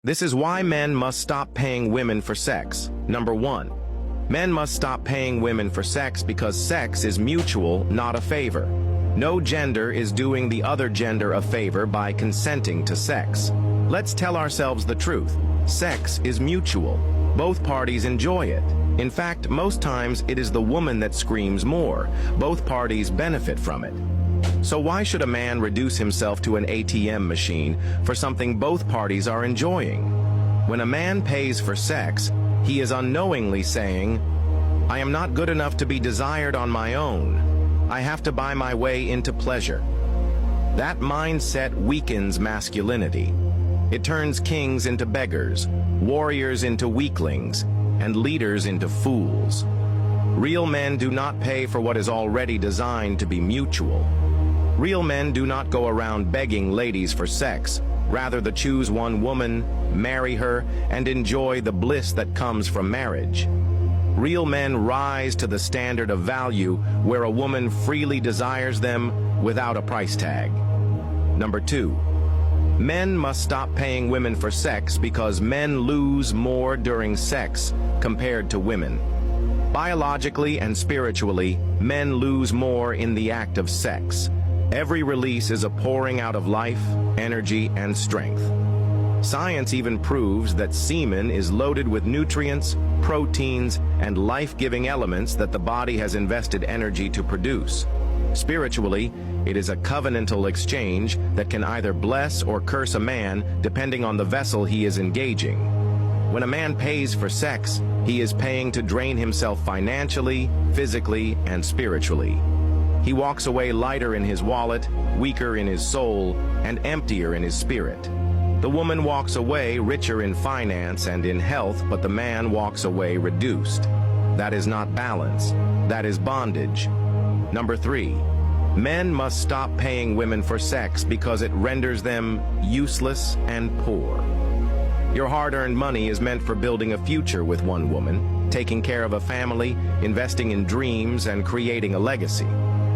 This is why men must stop paying women for sex. Number 1. Men must stop paying women for sex because sex is mutual, not a favor. No gender is doing the other gender a favor by consenting to sex. Let's tell ourselves the truth. Sex is mutual. Both parties enjoy it. In fact, most times it is the woman that screams more. Both parties benefit from it. So why should a man reduce himself to an ATM machine for something both parties are enjoying? When a man pays for sex, he is unknowingly saying, I am not good enough to be desired on my own. I have to buy my way into pleasure. That mindset weakens masculinity. It turns kings into beggars, warriors into weaklings, and leaders into fools. Real men do not pay for what is already designed to be mutual. Real men do not go around begging ladies for sex. Rather, they choose one woman, marry her, and enjoy the bliss that comes from marriage. Real men rise to the standard of value where a woman freely desires them without a price tag. Number 2. Men must stop paying women for sex because men lose more during sex compared to women. Biologically and spiritually, men lose more in the act of sex. Every release is a pouring out of life, energy, and strength. Science even proves that semen is loaded with nutrients, proteins, and life-giving elements that the body has invested energy to produce. Spiritually, it is a covenantal exchange that can either bless or curse a man depending on the vessel he is engaging. When a man pays for sex, he is paying to drain himself financially, physically, and spiritually. He walks away lighter in his wallet, weaker in his soul, and emptier in his spirit. The woman walks away richer in finance and in health, but the man walks away reduced. That is not balance. That is bondage. Number 3. Men must stop paying women for sex because it renders them useless and poor. Your hard-earned money is meant for building a future with one woman, taking care of a family, investing in dreams, and creating a legacy.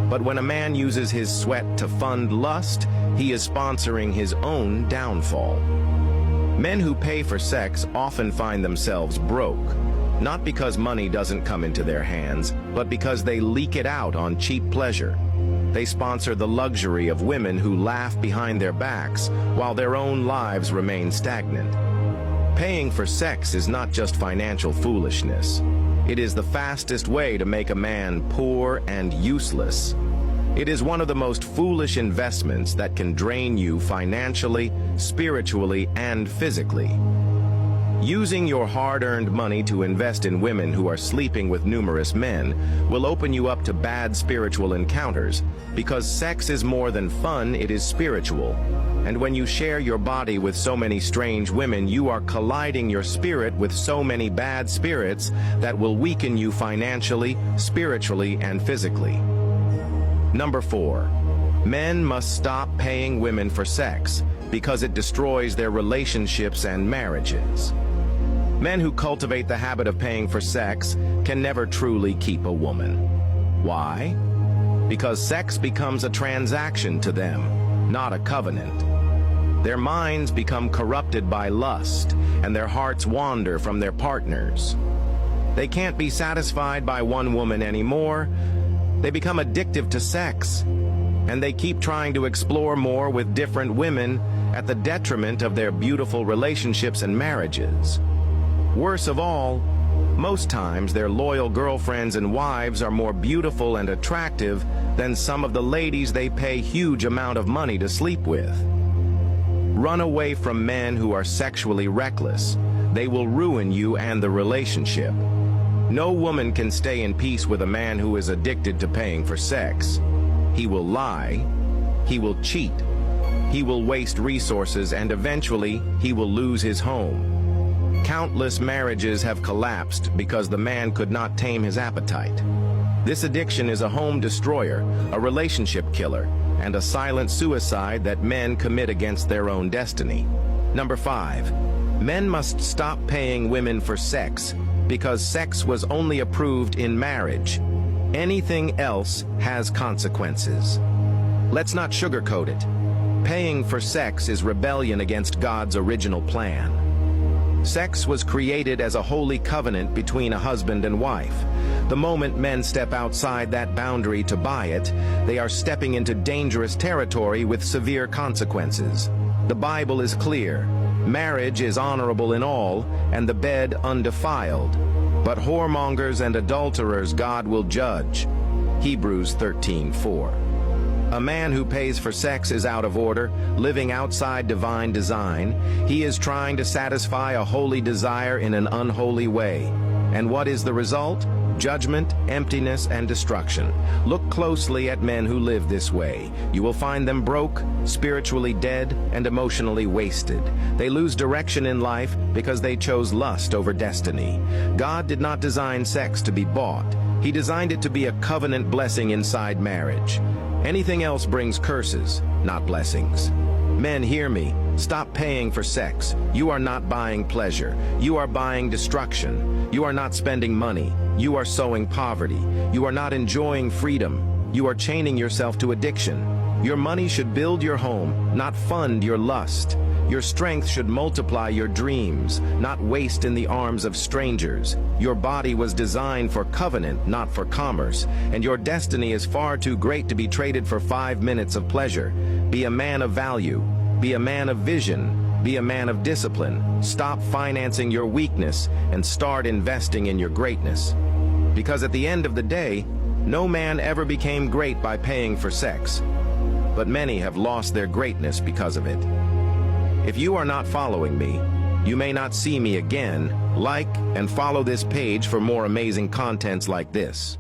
But when a man uses his sweat to fund lust, he is sponsoring his own downfall. Men who pay for sex often find themselves broke, not because money doesn't come into their hands, but because they leak it out on cheap pleasure. They sponsor the luxury of women who laugh behind their backs while their own lives remain stagnant. Paying for sex is not just financial foolishness. It is the fastest way to make a man poor and useless. It is one of the most foolish investments that can drain you financially, spiritually, and physically. Using your hard-earned money to invest in women who are sleeping with numerous men will open you up to bad spiritual encounters, because sex is more than fun, it is spiritual. And when you share your body with so many strange women, you are colliding your spirit with so many bad spirits that will weaken you financially, spiritually, and physically. Number 4. Men must stop paying women for sex because it destroys their relationships and marriages. Men who cultivate the habit of paying for sex can never truly keep a woman. Why? Because sex becomes a transaction to them, not a covenant. Their minds become corrupted by lust, and their hearts wander from their partners. They can't be satisfied by one woman anymore. They become addictive to sex, and they keep trying to explore more with different women at the detriment of their beautiful relationships and marriages. Worse of all, most times their loyal girlfriends and wives are more beautiful and attractive than some of the ladies they pay huge amount of money to sleep with. Run away from men who are sexually reckless. They will ruin you and the relationship. No woman can stay in peace with a man who is addicted to paying for sex. He will lie, he will cheat, he will waste resources, and eventually he will lose his home. Countless marriages have collapsed because the man could not tame his appetite. This addiction is a home destroyer, a relationship killer, and a silent suicide that men commit against their own destiny. Number 5. Men must stop paying women for sex because sex was only approved in marriage. Anything else has consequences. Let's not sugarcoat it. Paying for sex is rebellion against God's original plan. Sex was created as a holy covenant between a husband and wife. The moment men step outside that boundary to buy it, they are stepping into dangerous territory with severe consequences. The Bible is clear. Marriage is honorable in all, and the bed undefiled. But whoremongers and adulterers God will judge. Hebrews 13:4. A man who pays for sex is out of order, living outside divine design. He is trying to satisfy a holy desire in an unholy way. And what is the result? Judgment, emptiness, and destruction. Look closely at men who live this way. You will find them broke, spiritually dead, and emotionally wasted. They lose direction in life because they chose lust over destiny. God did not design sex to be bought. He designed it to be a covenant blessing inside marriage. Anything else brings curses, not blessings. Men, hear me. Stop paying for sex. You are not buying pleasure. You are buying destruction. You are not spending money. You are sowing poverty. You are not enjoying freedom. You are chaining yourself to addiction. Your money should build your home, not fund your lust. Your strength should multiply your dreams, not waste in the arms of strangers. Your body was designed for covenant, not for commerce, and your destiny is far too great to be traded for 5 minutes of pleasure. Be a man of value. Be a man of vision. Be a man of discipline. Stop financing your weakness and start investing in your greatness. Because at the end of the day, no man ever became great by paying for sex, but many have lost their greatness because of it. If you are not following me, you may not see me again. Like and follow this page for more amazing contents like this.